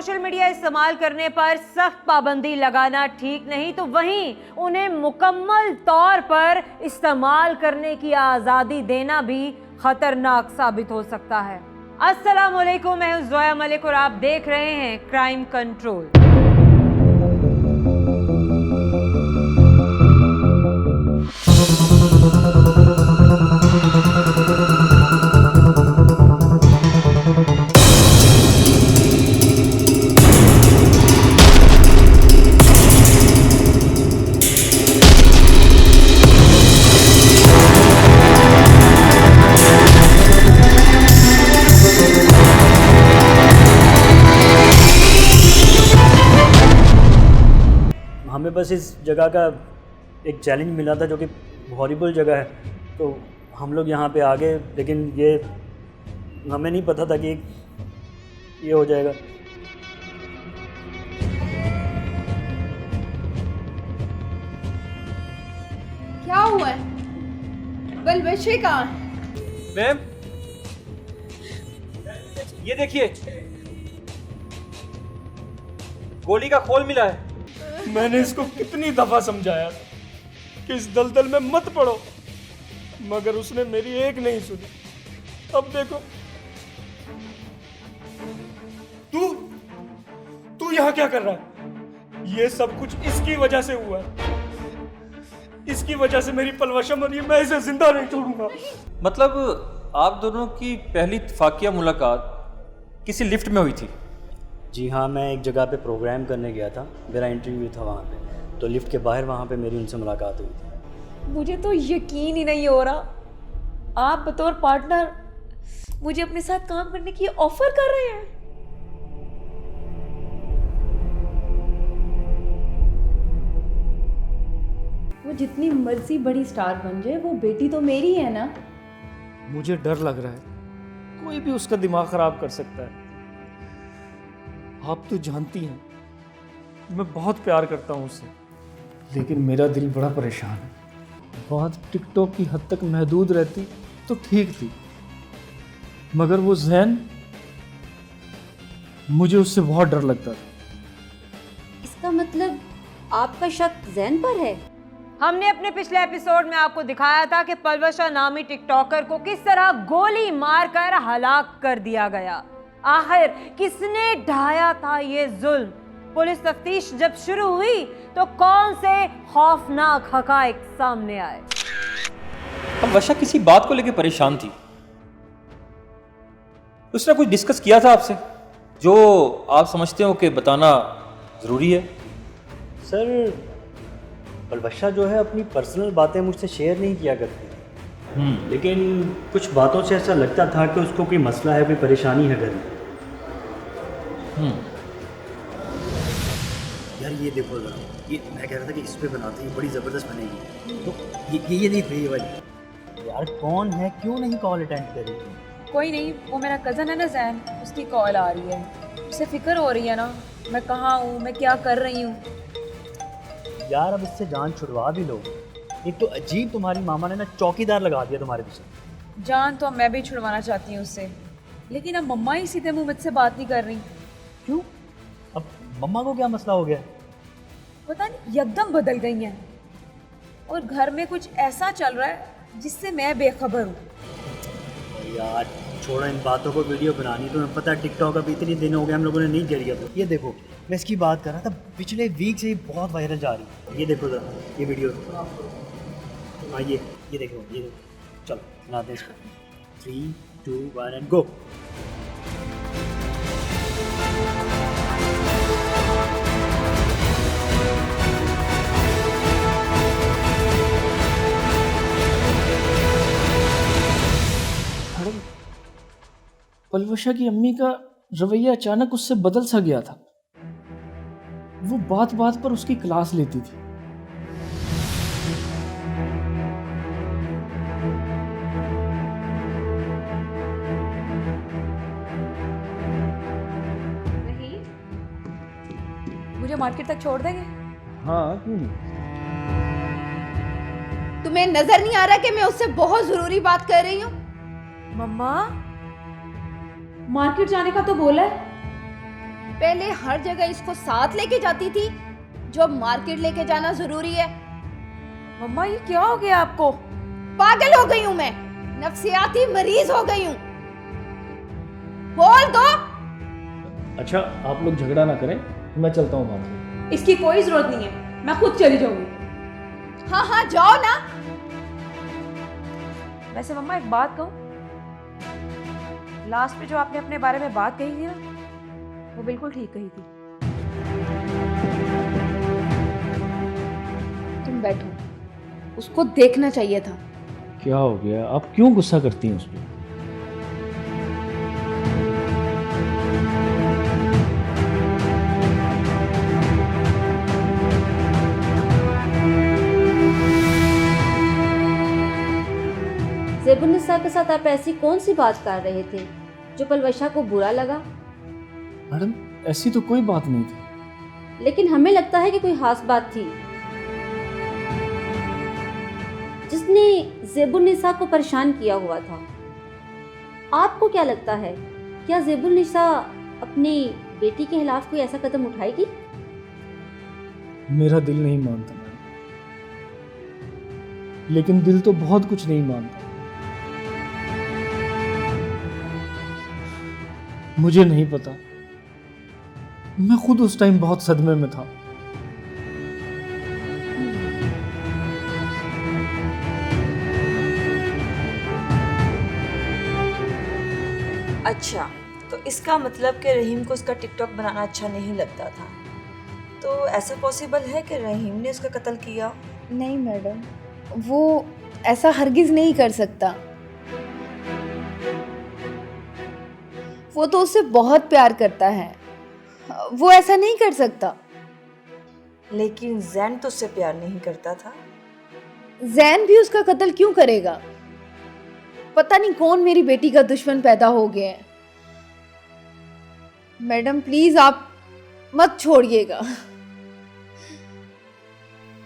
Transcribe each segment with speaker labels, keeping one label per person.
Speaker 1: Social media इस्तेमाल करने पर सख्त पाबंदी लगाना ठीक नहीं तो वहीं उन्हें मुकम्मल तौर पर इस्तेमाल करने की आज़ादी देना भी खतरनाक साबित हो सकता है। अस्सलाम वालेकुम, मैं हूं ज़ोया मलिक और आप देख रहे हैं क्राइम कंट्रोल।
Speaker 2: हमें बस इस जगह का एक चैलेंज मिला था जो कि हॉरिबल जगह है, तो हम लोग यहाँ पे आ गए, लेकिन ये हमें नहीं पता था कि ये हो जाएगा।
Speaker 3: क्या हुआ है? बलबशे कहाँ है?
Speaker 4: मैम, ये देखिए, गोली का खोल मिला है।
Speaker 5: मैंने इसको कितनी दफा समझाया था कि इस दलदल में मत पड़ो, मगर उसने मेरी एक नहीं सुनी। अब देखो, तू यहाँ क्या कर रहा है? ये सब कुछ इसकी वजह से हुआ है। इसकी वजह से मेरी पलवशा मरी है, मैं इसे जिंदा नहीं छोड़ूंगा।
Speaker 4: मतलब आप दोनों की पहली इत्तेफाकिया मुलाकात किसी लिफ्ट में हुई थी?
Speaker 2: जी हाँ, मैं एक जगह पे प्रोग्राम करने गया था, मेरा इंटरव्यू था वहाँ पे, तो लिफ्ट के बाहर वहाँ पे मेरी उनसे मुलाकात हुई थी।
Speaker 6: मुझे तो यकीन ही नहीं हो रहा, आप बतौर पार्टनर मुझे अपने साथ काम करने की ऑफर कर रहे हैं। वो जितनी मर्जी बड़ी स्टार बन जाए, वो बेटी तो मेरी है ना।
Speaker 5: मुझे डर लग रहा है, कोई भी उसका दिमाग खराब कर सकता है। आप तो जानती हैं, मैं बहुत प्यार करता हूँ उससे, लेकिन मेरा दिल बड़ा परेशान है। बात टिकटॉक की हद तक महदूद रहती तो ठीक थी, मगर वो ज़ैन, मुझे उससे बहुत डर लगता था।
Speaker 7: इसका मतलब आपका शक ज़ैन पर है?
Speaker 1: हमने अपने पिछले एपिसोड में आपको दिखाया था कि पलवशा नामी टिकटॉकर को किस तरह गोली मारकर हलाक कर दिया गया। आखिर किसने ढाया था ये जुल्म? पुलिस तफ्तीश जब शुरू हुई तो कौन से खौफनाक हकाइक सामने आए?
Speaker 4: पलवशा किसी बात को लेकर परेशान थी। उसने कुछ डिस्कस किया था आपसे जो आप समझते हो कि बताना ज़रूरी है?
Speaker 2: सर, पलवशा जो है अपनी पर्सनल बातें मुझसे शेयर नहीं किया करती, लेकिन कुछ बातों से ऐसा लगता था कि उसको कोई मसला है, कोई परेशानी है घर में। यार ये देखो ज़रा, ये मैं कह रहा था कि इस पे बनाते हैं, बड़ी ज़बरदस्त बनेगी। तो ये देखो, ये वाली। यार कौन है, क्यों नहीं कॉल अटेंड कर रही?
Speaker 6: कोई नहीं, वो मेरा कज़न है ना ज़ैन, उसकी कॉल आ रही है। उसे फिक्र हो रही है ना, मैं कहाँ हूँ, मैं क्या कर रही हूँ।
Speaker 2: यार अब इससे जान छुड़वा भी लो। एक तो अजीब तुम्हारी मामा ने ना चौकीदार लगा दिया तुम्हारे पीछे।
Speaker 6: जान तो मैं भी छुड़वाना चाहती हूँ उससे, लेकिन अब मम्मा ही सीधे मुँह मुझसे बात नहीं कर रही।
Speaker 2: क्यों? अब मम्मा को क्या मसला हो गया?
Speaker 6: पता नहीं, एकदम बदल गई हैं और घर में कुछ ऐसा चल रहा है जिससे मैं बेखबर हूँ।
Speaker 2: यार छोड़ो इन बातों को, वीडियो बनानी तो मैं पता है टिकटॉक अब इतने दिन हो गए हम लोगों ने नहीं किया। तो ये देखो, मैं इसकी बात कर रहा था, पिछले वीक से ये बहुत वायरल जा रही है। ये देखो जरा, ये वीडियो। हाँ ये देखो, ये देखो। चलो बनाते हैं इसको। 3, 2, 1 एंड गो।
Speaker 5: पलवशा की अम्मी का रवैया अचानक उससे बदल सा गया था। वो बात बात पर उसकी क्लास लेती थी।
Speaker 6: मुझे मार्केट तक छोड़ देंगे?
Speaker 5: हाँ क्यों नहीं।
Speaker 3: तुम्हें नजर नहीं आ रहा कि मैं उससे बहुत जरूरी बात कर रही हूँ?
Speaker 6: मम्मा, मार्केट जाने का तो बोला है।
Speaker 3: पहले हर जगह इसको साथ लेके जाती थी, जो अब मार्केट लेके जाना जरूरी है।
Speaker 6: मम्मा ये क्या हो गया आपको?
Speaker 3: पागल हो गई हूं मैं, नफ्सियाती मरीज हो गई हूं। बोल दो।
Speaker 5: अच्छा आप लोग झगड़ा ना करें, मैं चलता हूँ मार्केट।
Speaker 6: इसकी कोई जरूरत नहीं है, मैं खुद चली जाऊंगी।
Speaker 3: हाँ हाँ जाओ ना।
Speaker 6: वैसे मम्मा एक बात कहूँ, लास्ट में जो आपने अपने बारे में बात कही थी ना, वो बिल्कुल ठीक कही थी।
Speaker 3: तुम बैठो, उसको देखना चाहिए था।
Speaker 5: क्या हो गया, आप क्यों गुस्सा करती हैं उस पर?
Speaker 7: ज़ेबुन्निसा के साथ आप ऐसी कौन सी बात कर रहे थे जो पलवशा को बुरा लगा?
Speaker 5: मैडम ऐसी तो कोई बात नहीं थी।
Speaker 7: लेकिन हमें लगता है कि कोई खास बात थी जिसने ज़ेबुन्निसा को परेशान किया हुआ था। आपको क्या लगता है, क्या ज़ेबुन्निसा अपनी बेटी के खिलाफ कोई ऐसा कदम उठाएगी?
Speaker 5: मेरा दिल नहीं मानता मैडम, लेकिन दिल तो बहुत कुछ नहीं मानता। मुझे नहीं पता, मैं खुद उस टाइम बहुत सदमे में था।
Speaker 8: अच्छा, तो इसका मतलब कि रहीम को उसका टिकटॉक बनाना अच्छा नहीं लगता था। तो ऐसा पॉसिबल है कि रहीम ने उसका कत्ल किया?
Speaker 3: नहीं मैडम, वो ऐसा हरगिज नहीं कर सकता। वो तो उससे बहुत प्यार करता है, वो ऐसा नहीं कर सकता।
Speaker 8: लेकिन जैन तो उससे प्यार नहीं करता था।
Speaker 3: जैन भी उसका कत्ल क्यों करेगा? पता नहीं कौन मेरी बेटी का दुश्मन पैदा हो गया है। मैडम प्लीज आप मत छोड़िएगा।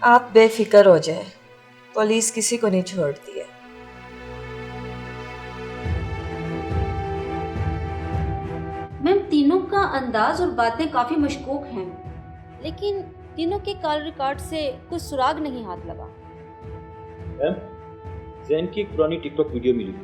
Speaker 8: आप बेफिक्र हो जाए, पुलिस किसी को नहीं छोड़ती है।
Speaker 7: मैम तीनों का अंदाज और बातें काफ़ी मशकूक हैं, लेकिन तीनों के कॉल रिकॉर्ड से कुछ सुराग नहीं हाथ लगा।
Speaker 4: मैम जैन की एक पुरानी टिकटॉक वीडियो मिली।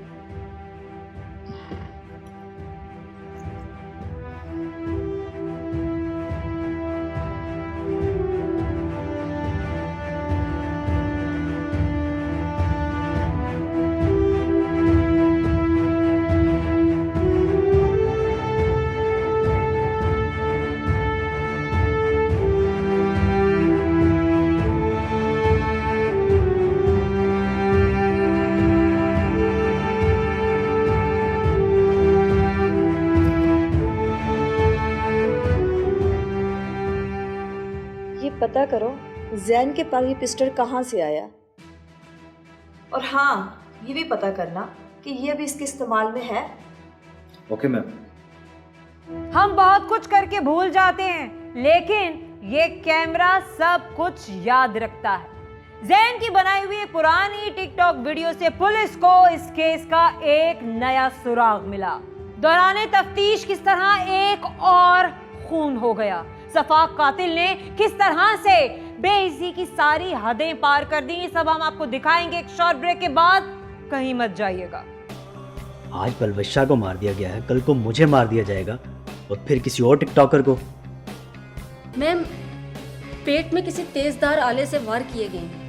Speaker 8: पता करो जैन के पास ये पिस्टल कहाँ से आया, और हाँ ये भी पता करना कि ये अभी इसके इस्तेमाल में है।
Speaker 4: Okay ma'am.
Speaker 1: हम बहुत कुछ करके भूल जाते हैं, लेकिन ये कैमरा सब कुछ याद रखता है। जैन की बनाई हुई पुरानी टिकटॉक वीडियो से पुलिस को इस केस का एक नया सुराग मिला। दौरान तफ्तीश किस तरह एक और खून हो गया, सफाक कातिल ने किस तरह से बेइज्जती की सारी हदें पार कर दी, सब हम आपको दिखाएंगे एक शॉर्ट ब्रेक के बाद। कहीं मत जाइएगा।
Speaker 2: आज पलवशा को मार दिया गया है, कल को मुझे मार दिया जाएगा और फिर किसी और टिकटॉकर को।
Speaker 7: मैम पेट में किसी तेजदार आले से वार किए गए हैं।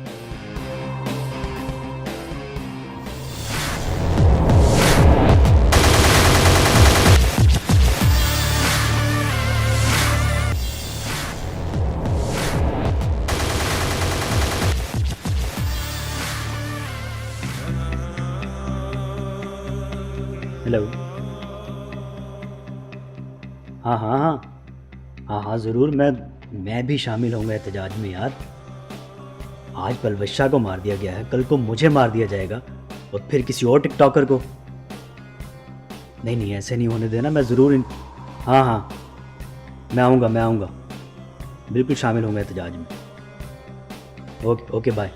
Speaker 2: हेलो। हाँ हाँ हाँ हाँ हाँ ज़रूर, मैं भी शामिल होऊंगा एहतजाज में यार। आज पलवशा को मार दिया गया है, कल को मुझे मार दिया जाएगा और फिर किसी और टिकटॉकर को। नहीं नहीं ऐसे नहीं होने देना, मैं ज़रूर हाँ हाँ मैं आऊँगा, बिल्कुल शामिल होऊंगा एहतजाज में। Okay okay bye.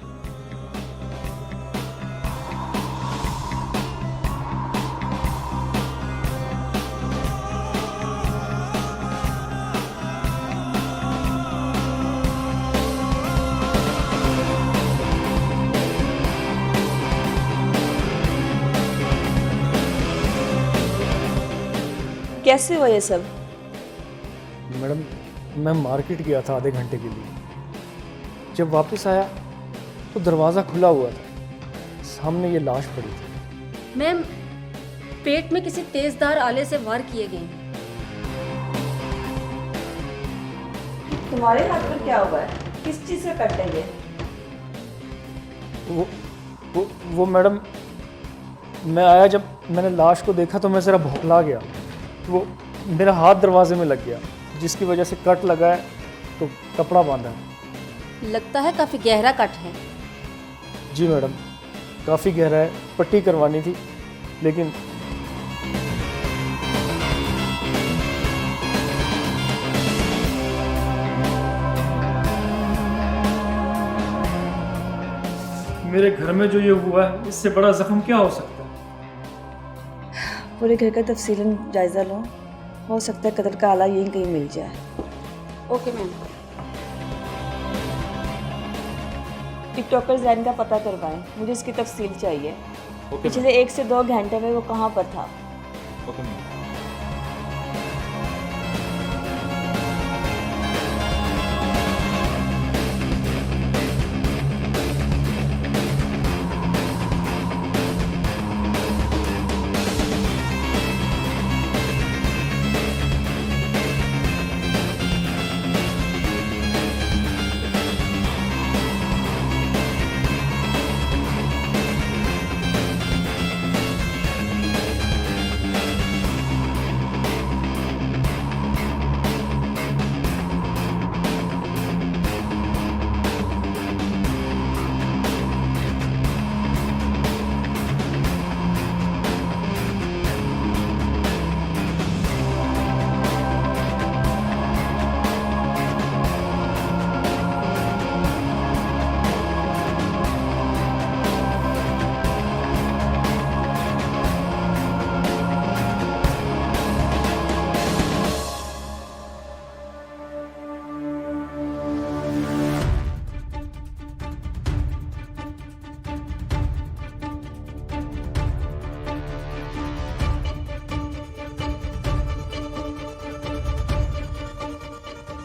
Speaker 8: कैसे हुआ ये सब?
Speaker 5: मैडम, मैं मार्केट गया था आधे घंटे के लिए। जब वापस आया तो दरवाज़ा खुला हुआ था, सामने ये लाश पड़ी थी।
Speaker 7: मैम, पेट में किसी तेजदार आले से वार किए गए हैं।
Speaker 8: तुम्हारे हाथ पर क्या हुआ है? किस चीज़ से कट है ये?
Speaker 5: वो मैडम, मैं आया, जब मैंने लाश को देखा तो मैं ज़रा भौंकला गया। वो मेरा हाथ दरवाजे में लग गया, जिसकी वजह से कट लगा है, तो कपड़ा बांधा है।
Speaker 7: लगता है काफ़ी गहरा कट है।
Speaker 5: जी मैडम, काफ़ी गहरा है, पट्टी करवानी थी, लेकिन मेरे घर में जो ये हुआ है, इससे बड़ा जख्म क्या हो सकता है?
Speaker 8: पूरे घर का तफसीलन जायज़ा लो, हो सकता है कत्ल का आला यहीं कहीं मिल जाए।
Speaker 7: Okay ma'am.
Speaker 8: टिकटॉकर जैन का पता करवाएं, मुझे इसकी तफसील चाहिए। पिछले 1 से 2 घंटे में वो कहाँ पर था?
Speaker 4: Okay ma'am.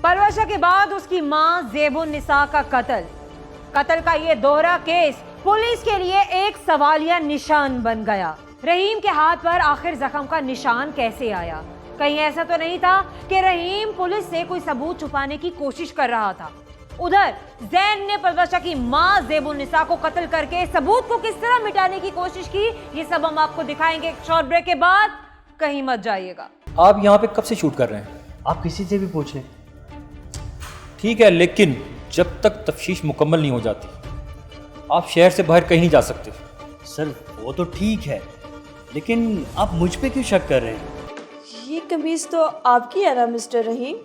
Speaker 1: परवशा के बाद उसकी मां ज़ेबुन निसा का कत्ल का ये दोहरा केस पुलिस के लिए एक सवालिया निशान बन गया। रहीम के हाथ पर आखिर जख्म का निशान कैसे आया? कहीं ऐसा तो नहीं था कि रहीम पुलिस से कोई सबूत छुपाने की कोशिश कर रहा था? उधर जैन ने परवशा की मां ज़ेबुन निसा को कत्ल करके सबूत को किस तरह मिटाने की कोशिश की, ये सब हम आपको दिखाएंगे एक शॉर्ट ब्रेक के बाद। कहीं मत जाइएगा।
Speaker 4: आप यहाँ पे कब से शूट कर रहे हैं?
Speaker 2: आप किसी से भी पूछ लें।
Speaker 4: ठीक है, लेकिन जब तक तफ्तीश मुकम्मल नहीं हो जाती आप शहर से बाहर कहीं नहीं जा सकते।
Speaker 2: सर वो तो ठीक है, लेकिन आप मुझ पे क्यों शक कर रहे हैं?
Speaker 8: ये कमीज़ तो आपकी है ना मिस्टर रहीम?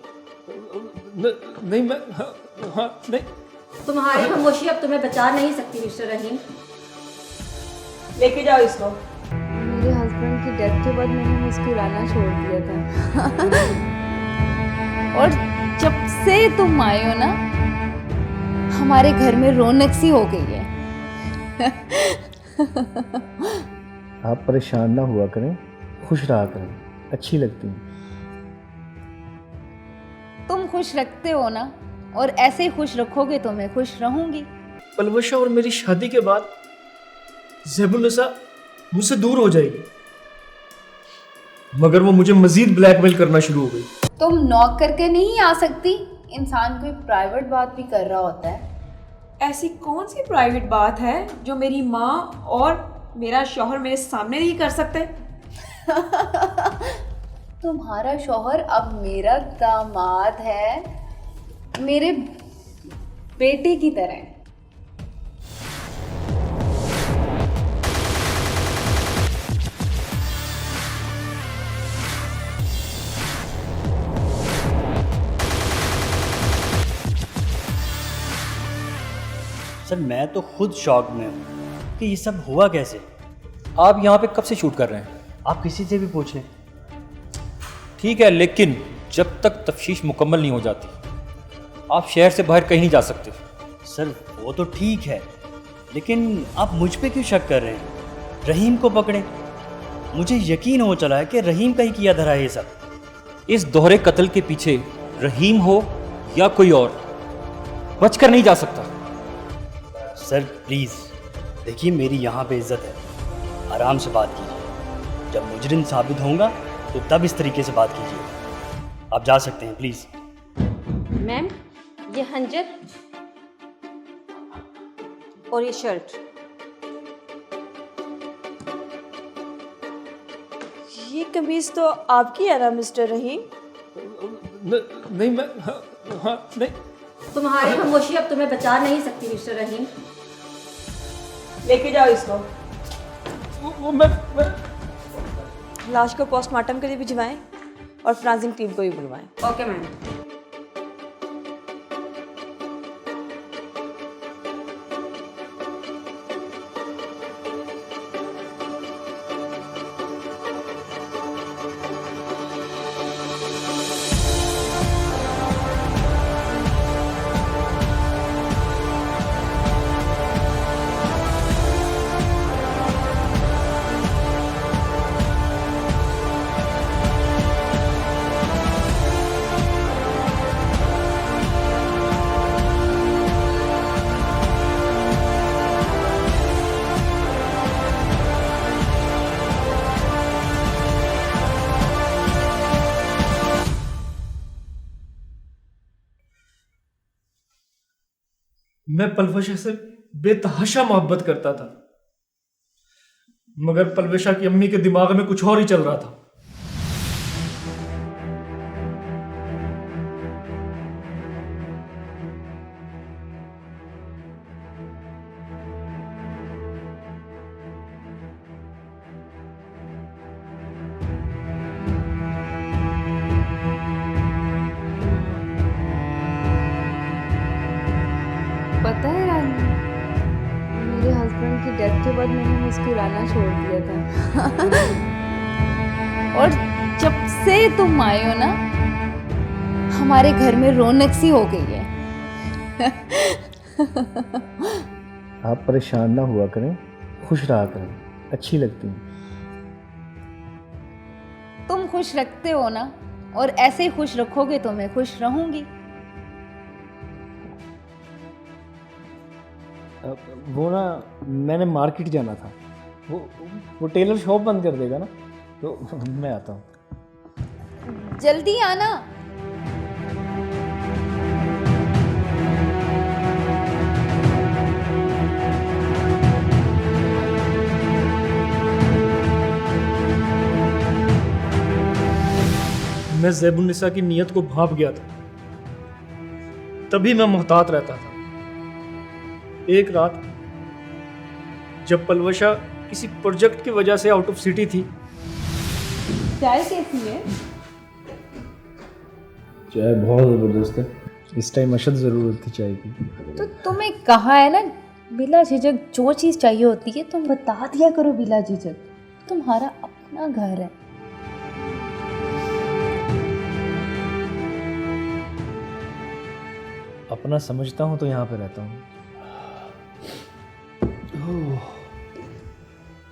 Speaker 5: नहीं, मैं नहीं।
Speaker 7: तुम्हारी खामोशी अब तुम्हें बचा नहीं सकती मिस्टर रहीम।
Speaker 8: लेके जाओ इसको।
Speaker 3: मेरे हस्बैंड की डेथ के बाद मैंने मुस्कुराना छोड़ दिया था। और जब से तुम आए हो ना, हमारे घर में रौनक सी हो गई है।
Speaker 5: आप परेशान ना हुआ करें, खुश रहा करें, अच्छी लगती हैं।
Speaker 3: तुम खुश रखते हो ना, और ऐसे ही खुश रखोगे तो मैं खुश रहूंगी।
Speaker 5: पलवशा और मेरी शादी के बाद ज़ेबुन निसा मुझसे दूर हो जाएगी, मगर वो मुझे मजीद ब्लैकमेल करना शुरू हो गई।
Speaker 3: तुम नॉक करके नहीं आ सकती? इंसान कोई प्राइवेट बात भी कर रहा होता है।
Speaker 6: ऐसी कौन सी प्राइवेट बात है जो मेरी माँ और मेरा शौहर मेरे सामने नहीं कर सकते?
Speaker 3: तुम्हारा शौहर अब मेरा दामाद है, मेरे बेटे की तरह।
Speaker 2: सर मैं तो खुद शॉक में हूँ कि ये सब हुआ कैसे।
Speaker 4: आप यहाँ पे कब से शूट कर रहे हैं?
Speaker 2: आप किसी से भी पूछ लें।
Speaker 4: ठीक है, लेकिन जब तक तफ्तीश मुकम्मल नहीं हो जाती आप शहर से बाहर कहीं नहीं जा सकते।
Speaker 2: सर वो तो ठीक है, लेकिन आप मुझ पे क्यों शक कर रहे हैं? रहीम को पकड़े। मुझे यकीन हो चला है कि रहीम का ही किया धरा है ये सब।
Speaker 4: इस दोहरे कत्ल के पीछे रहीम हो या कोई और, बचकर नहीं जा सकता।
Speaker 2: सर प्लीज़ देखिए, मेरी यहाँ पे इज्जत है, आराम से बात कीजिए। जब मुजरिम साबित होगा तो तब इस तरीके से बात कीजिए। आप जा सकते हैं प्लीज़।
Speaker 7: मैम, ये हंजर और ये शर्ट।
Speaker 8: ये कमीज तो आपकी है ना मिस्टर रहीम?
Speaker 5: नहीं मैं हाँ नहीं।
Speaker 7: तुम्हारी खामोशी अब तुम्हें बचा नहीं सकती मिस्टर रहीम।
Speaker 8: लेके जाओ इसको।
Speaker 5: वो मैं
Speaker 8: लाश को पोस्टमार्टम के लिए भिजवाएं और फ्रांसिंग टीम को भी बुलवाएं।
Speaker 7: Okay ma'am.
Speaker 5: मैं पलवशा से बेतहाशा मोहब्बत करता था, मगर पलवशा की अम्मी के दिमाग में कुछ और ही चल रहा था।
Speaker 3: पता है रानी, मेरे हस्बैंड की डेथ के बाद मैंने मुस्कुराना छोड़ दिया था। और जब से तुम आए हो ना, हमारे घर में रौनक सी हो गई है।
Speaker 5: आप परेशान ना हुआ करें, खुश रहा करें, अच्छी लगती हैं।
Speaker 3: तुम खुश रखते हो ना, और ऐसे ही खुश रखोगे तो मैं खुश रहूंगी।
Speaker 5: वो ना, मैंने मार्केट जाना था, वो टेलर शॉप बंद कर देगा ना, तो मैं आता हूँ।
Speaker 3: जल्दी आना।
Speaker 5: मैं ज़ैबुन्निसा की नीयत को भांप गया था, तभी मैं मोहतात रहता था। एक रात जब पलवशा किसी प्रोजेक्ट की वजह से आउट ऑफ सिटी थी।
Speaker 3: चाय कैसी है?
Speaker 5: चाय बहुत ज़बरदस्त है, इस टाइम अशद ज़रूरत थी चाय की।
Speaker 3: तो तुम्हें कहा है ना, बिला झिझक जो चीज़ चाहिए होती है तुम बता दिया करो बिला झिझक। तुम्हारा अपना घर है।
Speaker 5: अपना समझता हूँ तो यहाँ पे रहता हूँ।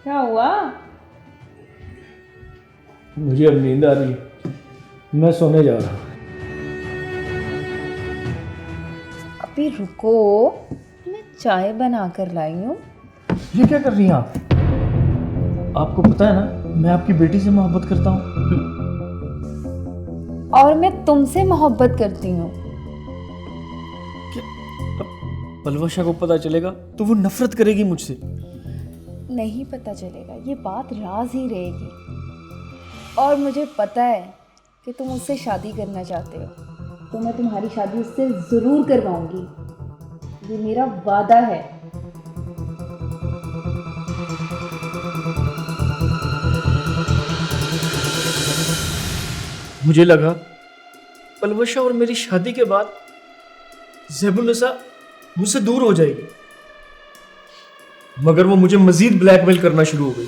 Speaker 3: क्या हुआ?
Speaker 5: मुझे अब नींद आ रही है, मैं सोने जा रहा हूँ।
Speaker 3: अभी रुको, मैं चाय बना कर लाई हूँ।
Speaker 5: ये क्या कर रही हैं आप? आपको पता है ना, मैं आपकी बेटी से मोहब्बत करता हूँ।
Speaker 3: और मैं तुमसे मोहब्बत करती हूँ।
Speaker 5: पलवशा को पता चलेगा तो वो नफरत करेगी मुझसे।
Speaker 3: नहीं पता चलेगा, ये बात राज ही रहेगी। और मुझे पता है कि तुम उससे शादी करना चाहते हो, तो मैं तुम्हारी शादी उससे ज़रूर करवाऊंगी। ये मेरा वादा है।
Speaker 5: मुझे लगा पलवशा और मेरी शादी के बाद ज़ैबुन्निसा मुझसे दूर हो जाएगी, मगर वो मुझे मजीद ब्लैकमेल करना शुरू हो गई।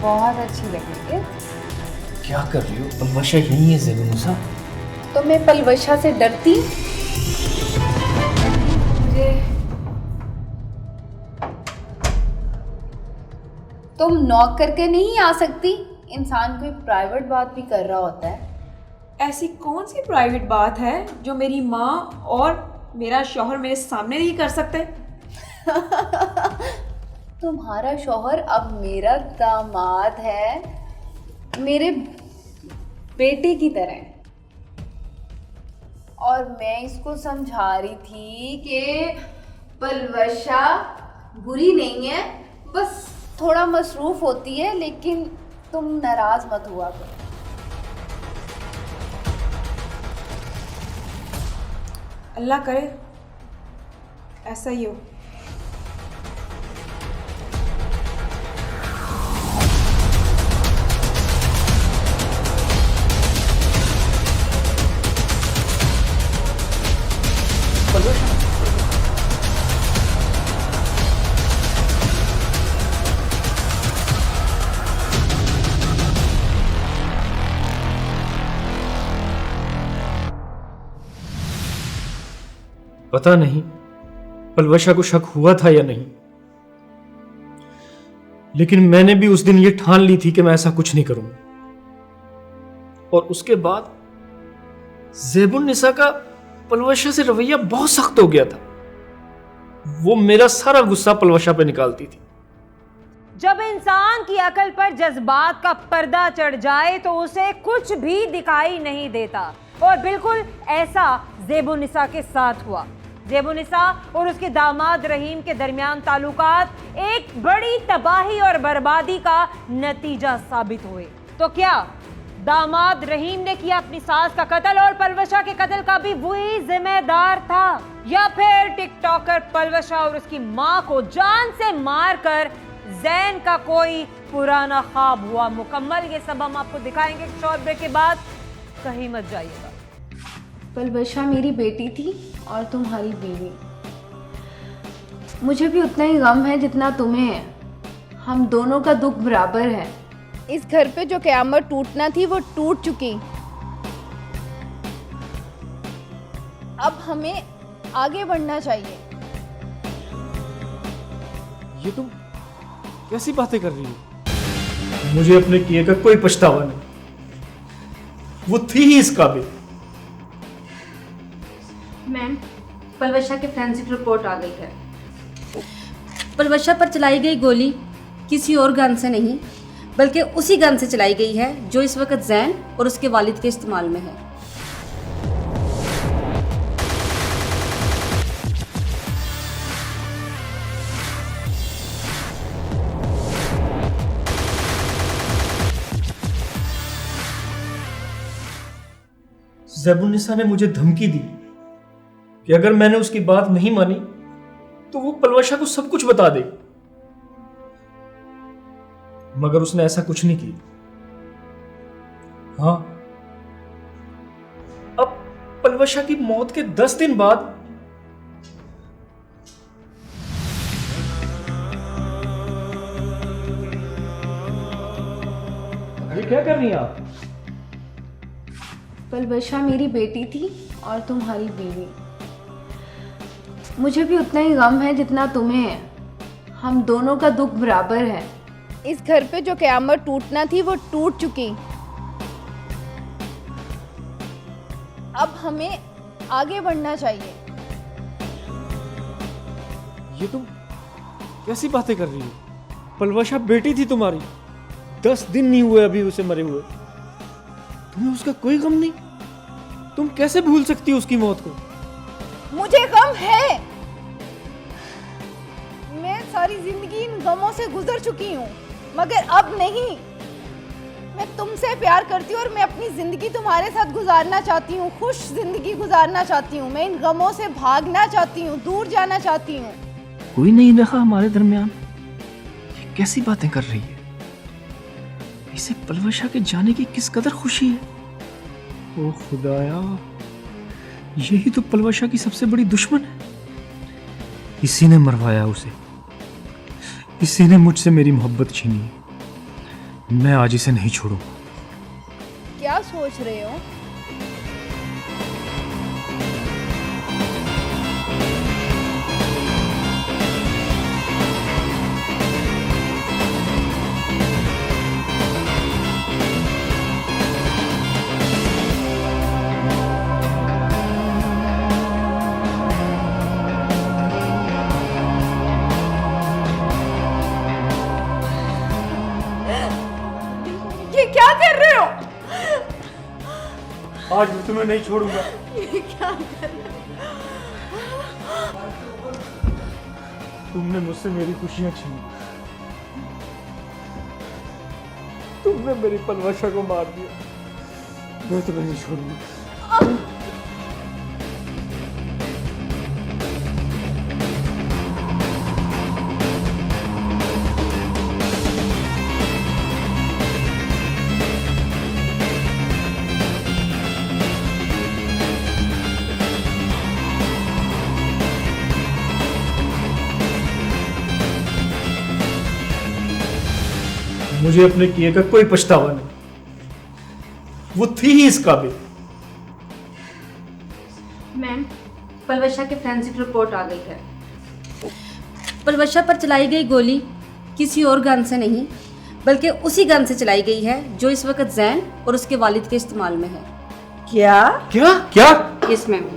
Speaker 3: बहुत अच्छी लगी है।
Speaker 5: क्या कर रही हो? पलवशा यही है ज़ैबुन्निसा।
Speaker 3: तो मैं पलवशा से डरती? मुझे तुम नॉक करके नहीं आ सकती? इंसान कोई प्राइवेट बात भी कर रहा होता है।
Speaker 6: ऐसी कौन सी प्राइवेट बात है जो मेरी माँ और मेरा शौहर मेरे सामने नहीं कर सकते?
Speaker 3: तुम्हारा शौहर अब मेरा दामाद है, मेरे बेटे की तरह। और मैं इसको समझा रही थी कि पलवशा बुरी नहीं है, बस थोड़ा मसरूफ होती है, लेकिन तुम नाराज मत हुआ करो।
Speaker 6: अल्लाह करे ऐसा ही हो।
Speaker 5: पता नहीं पलवशा को शक हुआ था या नहीं, लेकिन मैंने भी उस दिन ये ठान ली थी कि मैं ऐसा कुछ नहीं करूंगा। और उसके बाद ज़ेबुन्निसा का पलवशा से रवैया बहुत सख्त हो गया था। वो मेरा सारा गुस्सा पलवशा पे निकालती थी।
Speaker 1: जब इंसान की अकल पर जज्बात का पर्दा चढ़ जाए तो उसे कुछ भी दिखाई नहीं देता, और बिल्कुल ऐसा ज़ेबुन्निसा के साथ हुआ। ज़ेबुन्निसा और उसके दामाद रहीम के दरमियान ताल्लुकात एक बड़ी तबाही और बर्बादी का नतीजा साबित हुए। तो क्या दामाद रहीम ने किया अपनी सास का कत्ल और पलवशा के कत्ल का भी वही जिम्मेदार था, या फिर टिकटॉकर पलवशा और उसकी मां को जान से मारकर ज़ैन का कोई पुराना ख्वाब हुआ मुकम्मल? ये सब हम आपको दिखाएंगे शॉर्ट ब्रेक के बाद, कहीं मत जाइएगा।
Speaker 3: पलवशा मेरी बेटी थी और तुम्हारी बीवी। मुझे भी उतना ही गम है जितना तुम्हें है। हम दोनों का दुख बराबर है। इस घर पे जो क़यामत टूटना थी वो टूट चुकी। अब हमें आगे बढ़ना चाहिए।
Speaker 5: ये तुम कैसी बातें कर रही हो? मुझे अपने किए का कोई पछतावा नहीं। वो थी ही इस काबिल।
Speaker 7: मैम, पलवशा के फोरेंसिक रिपोर्ट आ गई है। पलवशा पर चलाई गई गोली किसी और गन से नहीं, बल्कि उसी गन से चलाई गई है जो इस वक्त ज़ैन और उसके वालिद के इस्तेमाल में है।
Speaker 5: ज़ेबुन्निसा ने मुझे धमकी दी कि अगर मैंने उसकी बात नहीं मानी तो वो पलवशा को सब कुछ बता दे, मगर उसने ऐसा कुछ नहीं किया। हाँ, अब पलवशा की मौत के 10 दिन बाद ये क्या कर रही हैं आप?
Speaker 3: पलवशा मेरी बेटी थी और तुम्हारी बीवी। मुझे भी उतना ही गम है जितना तुम्हें है। हम दोनों का दुख बराबर है। इस घर पे जो क़यामत टूटना थी वो टूट चुकी। अब हमें आगे बढ़ना चाहिए।
Speaker 5: ये तुम कैसी बातें कर रही हो? पलवशा बेटी थी तुम्हारी। 10 दिन नहीं हुए अभी उसे मरे हुए। तुम्हें उसका कोई गम नहीं? तुम कैसे भूल सकती हो उसकी मौत को?
Speaker 3: मुझे गम है। मैं सारी जिंदगी इन गमों से गुजर चुकी हूँ, मगर अब नहीं। मैं तुमसे प्यार करती हूँ और मैं अपनी जिंदगी तुम्हारे साथ गुजारना चाहती हूँ, खुश जिंदगी गुजारना चाहती हूँ। मैं इन गमों से भागना चाहती हूँ, दूर जाना चाहती हूँ।
Speaker 5: कोई नहीं रखा हमारे दरमियान। ये कैसी बातें कर रही है? इसे पलवशा के जाने की किस कदर खुशी है। ओ खुदाया, यही तो पलवशा की सबसे बड़ी दुश्मन है। इसी ने मरवाया उसे। इसी ने मुझसे मेरी मोहब्बत छीनी है। मैं आज इसे नहीं छोड़ूंगा।
Speaker 3: क्या सोच रहे हो?
Speaker 6: क्या कर रहे हो?
Speaker 5: आज मैं तुम्हें नहीं छोड़ूंगा।
Speaker 6: क्या कर रहे हो?
Speaker 5: तुमने मुझसे मेरी खुशियां छीनी, तुमने मेरी पलवशा को मार दिया, मैं तुम्हें नहीं छोड़ूंगा। मुझे अपने किए का कोई पछतावा नहीं, वो थी ही इस काबिल।
Speaker 7: मैम, पलवशा के फोरेंसिक रिपोर्ट आ गई है। पलवशा पर चलाई गई गोली किसी और गन से नहीं बल्कि उसी गन से चलाई गई है जो इस वक्त जैन और उसके वालिद के इस्तेमाल में है।
Speaker 6: क्या?
Speaker 5: क्या क्या?
Speaker 7: Yes ma'am.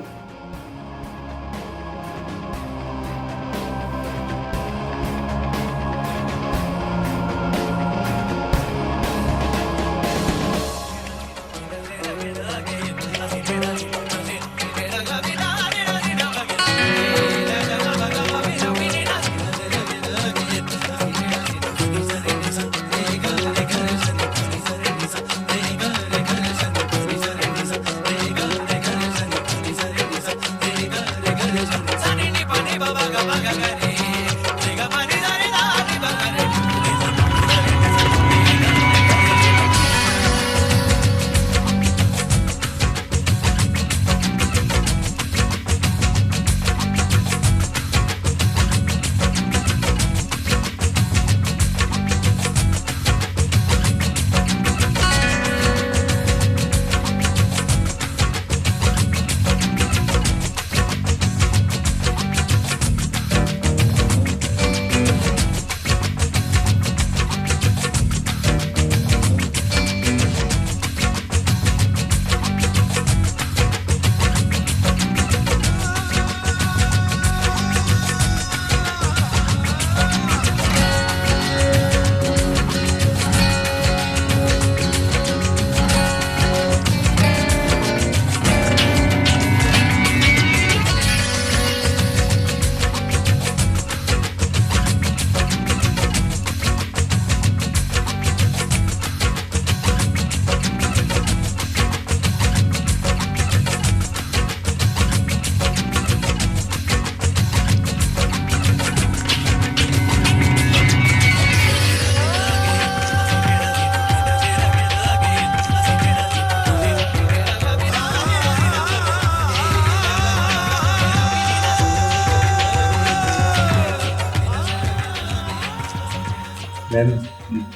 Speaker 2: मैम,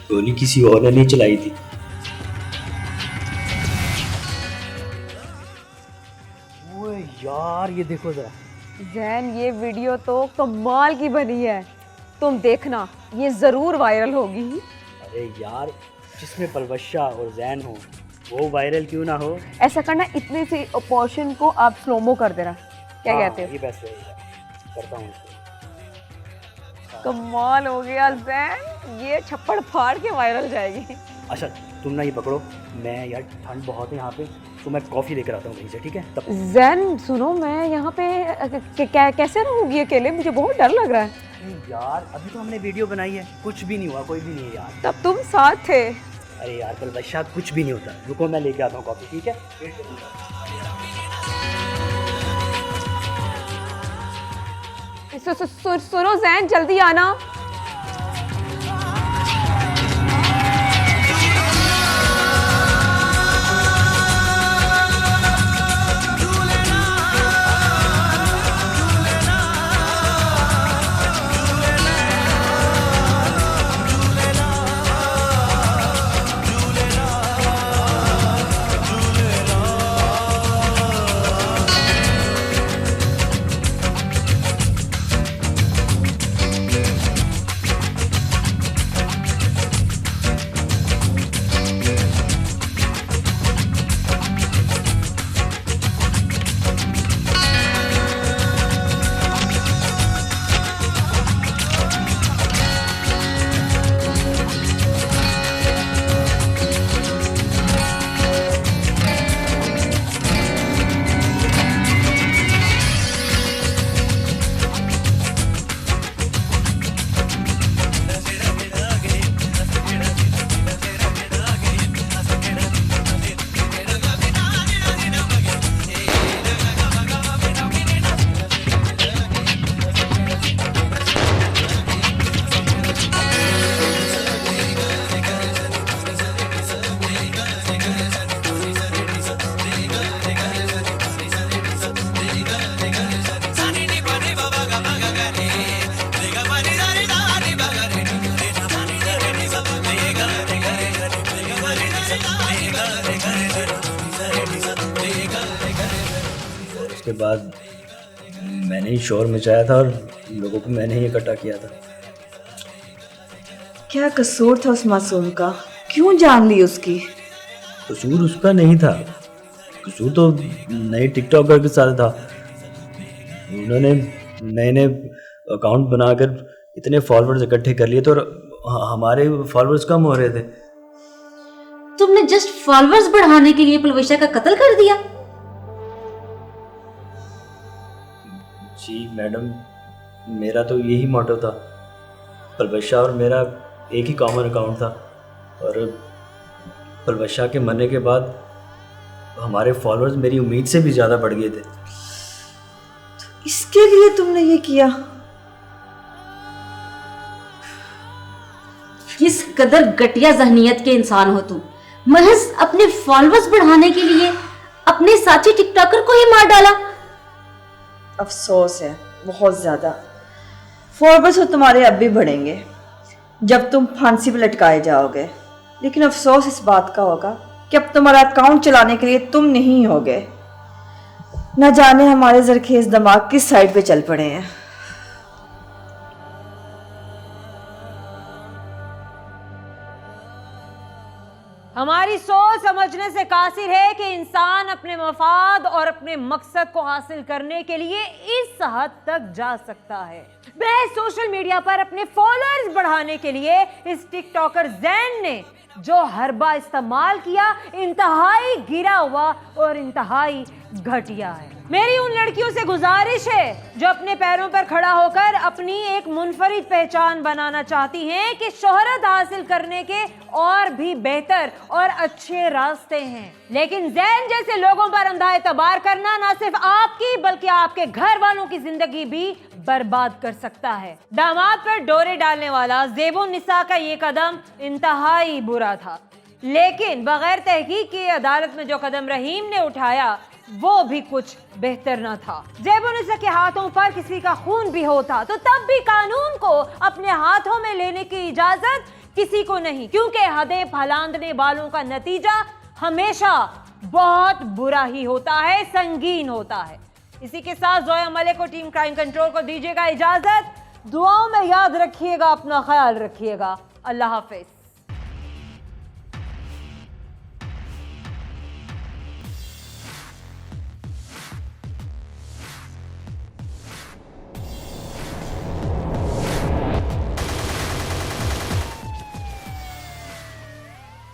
Speaker 2: गोली किसी और ने नहीं चलाई थी। ओए यार, ये देखो जरा।
Speaker 6: जैन, ये वीडियो तो कमाल की बनी है, तुम देखना ये जरूर वायरल होगी।
Speaker 2: अरे यार, जिसमें पलवशा और जैन हो वो वायरल क्यों ना हो।
Speaker 6: ऐसा करना, इतने से पोर्शन को आप स्लोमो कर देना। क्या
Speaker 2: हाँ,
Speaker 6: कहते हो?
Speaker 2: ये बेस्ट रहेगा, करता हूँ इसको।
Speaker 6: कमाल हो गया जैन, ये छप्पड़ फाड़ के वायरल जाएगी।
Speaker 2: अच्छा, तुम ना ये पकड़ो, मैं यार ठंड बहुत है यहाँ पे, तो मैं कॉफ़ी लेकर आता हूँ कहीं से, ठीक है? तब
Speaker 6: जैन सुनो, मैं यहाँ पे कैसे रहूँगी अकेले, मुझे बहुत डर लग रहा है।
Speaker 2: अरे यार, अभी तो हमने वीडियो बनाई है, कुछ भी नहीं हुआ, कोई भी नहीं है यार।
Speaker 6: तब तुम साथ थे।
Speaker 2: अरे यार पलवशा, कुछ भी नहीं होता, रुको मैं लेके आता हूँ कॉफ़ी, ठीक है? वेट करूँगा।
Speaker 6: सुनो जैन, जल्दी आना।
Speaker 2: उसके बाद मैंने ही शोर मचाया था और लोगों को मैंने ही इकट्ठा किया था।
Speaker 8: क्या कसूर था उस मासूम का? क्यों जान ली उसकी?
Speaker 2: कसूर उसका नहीं था, कसूर तो नए टिकटॉकर के साथ था। उन्होंने नए नए अकाउंट बनाकर इतने फॉलोअर्स इकट्ठे कर लिए थे और हमारे फॉलोअर्स कम हो रहे थे।
Speaker 7: तुमने जस्ट फॉलोअर्स बढ़ाने के लिए पलवशा का कत्ल कर दिया?
Speaker 2: जी मैडम, मेरा तो यही मोटो था। पलवशा और मेरा एक ही कॉमन अकाउंट था और पलवशा के मरने के बाद हमारे फॉलोअर्स मेरी उम्मीद से भी ज़्यादा बढ़ गए थे।
Speaker 8: इसके लिए तुमने ये किया?
Speaker 7: किस कदर घटिया जहनियत के इंसान हो तुम। महज अपने फॉलोअर्स बढ़ाने के लिए अपने साथी टिकटॉकर को ही मार डाला।
Speaker 8: अफसोस है, बहुत ज़्यादा। फॉलोअर्स तो तुम्हारे अब भी बढ़ेंगे जब तुम फांसी पर लटकाए जाओगे, लेकिन अफसोस इस बात का होगा कि अब तुम्हारा अकाउंट चलाने के लिए तुम नहीं होगे। न जाने हमारे जरखेज दिमाग किस साइड पे चल पड़े हैं।
Speaker 1: हमारी सोच समझने से कासिर है कि इंसान अपने मफाद और अपने मकसद को हासिल करने के लिए इस हद तक जा सकता है। वह सोशल मीडिया पर अपने फॉलोअर्स बढ़ाने के लिए इस टिकटॉकर जैन ने जो हरबा इस्तेमाल किया, इंतहाई गिरा हुआ और इंतहाई घटिया है। मेरी उन लड़कियों से गुजारिश है जो अपने पैरों पर खड़ा होकर अपनी एक मुनफरिद पहचान बनाना चाहती हैं कि शोहरत हासिल करने के और भी बेहतर और अच्छे रास्ते हैं, लेकिन जैन जैसे लोगों पर अंधा एतबार करना ना सिर्फ आपकी बल्कि आपके घर वालों की जिंदगी भी बर्बाद कर सकता है। दामाद पर डोरे डालने वाला ज़ेबुन निसा का ये कदम इंतहाई बुरा था, लेकिन बगैर तहकीक के अदालत में जो कदम रहीम ने उठाया वो भी कुछ बेहतर न था। ज़ेबुन निसा के हाथों पर किसी का खून भी होता तो तब भी कानून को अपने हाथों में लेने की इजाजत किसी को नहीं, क्योंकि हदें फलांदने वालों का नतीजा हमेशा बहुत बुरा ही होता है, संगीन होता है। इसी के साथ जोया मलिक को टीम क्राइम कंट्रोल को दीजिएगा इजाजत। दुआओं में याद रखिएगा, अपना ख्याल रखिएगा। अल्लाह हाफिज।